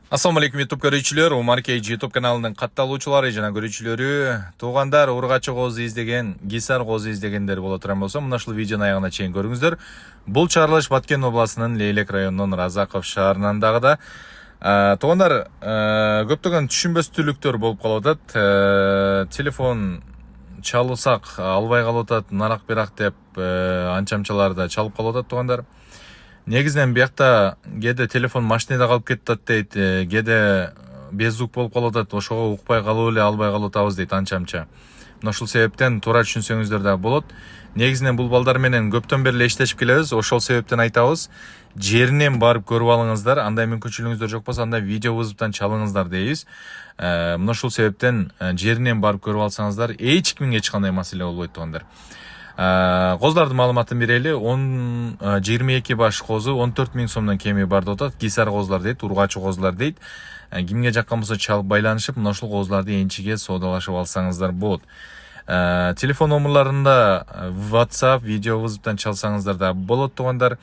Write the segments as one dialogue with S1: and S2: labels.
S1: Assalamu alaikum YouTube көрүүчүлөр, Umar KG YouTube каналынын катталуучулары жана көрүүчүлөрү, туугандар ургачы козу издеген, гисар козу издегендер боло турган болсо, мына ушул видеону аягына чейин көрүңүздөр. Бул чыгарылыш Баткен областынын Лейлек районунун Разаков шаарынан дагы да. Туугандар, көптөгөн түшүнбөстүүлүктөр болуп калып атат. Телефон чалсак албай калып атат, нарак бирак деп анчамчаларда чалып калып атат туугандар. Негизинен биякта кээде телефон машинада калып кетет дейт, кээде без звук болуп калып атат, ошого укпай калып эле албай калып атабыз дейт анчамча. Мына ушул себептен туура түшүнсөңүздөр да болот. Негизинен бул балдар менен көптөн бери иштешип келебиз, ошол себептен айтабыз. Жеринен барып көрүп алыңыздар, андай мүмкүнчүлүгүңүздөр жок болсо анда видео вызовтан чалыңыздар дейбиз. Мына ушул себептен жеринен барып көрүп алсаңыздар, эч кимге эч кандай маселе болбойт туугандар. Козлардын маалыматын берели. 22 баш козу 14 000 сомдон кеми бар деп атат. Гисар козулар дейт, ургачы козулар дейт. Кимге жаккан болсо чалып байланышып, мына ушул козуларды энчиге соодалашып алсаңыздар болот. Телефон номерларында WhatsApp, видео вызовтан чалсаңыздар да болот туугандар.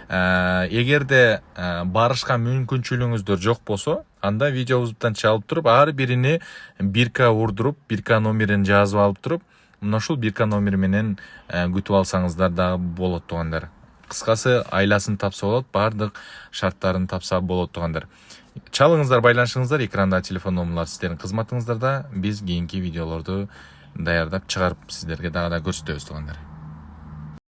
S1: Эгерде барышка мүмкүнчүлүгүңүздөр жок болсо, анда видео вызовтан чалып туруп, ар бирини 1К урдуруп, 1К номерин жазып алып туруп, мына ушул 1К номери менен күтүп алсаңыздар да болот туугандар. Кыскасы айласын тапса болот, бардык шарттарын тапса болот туугандар. Чалыңыздар, байланышыңыздар, экранда телефон номерлары сиздердин кызматыңыздарда. Биз кийинки видеолорду даярдап чыгарып сиздерге дагы да көрсөтөбүз туугандар.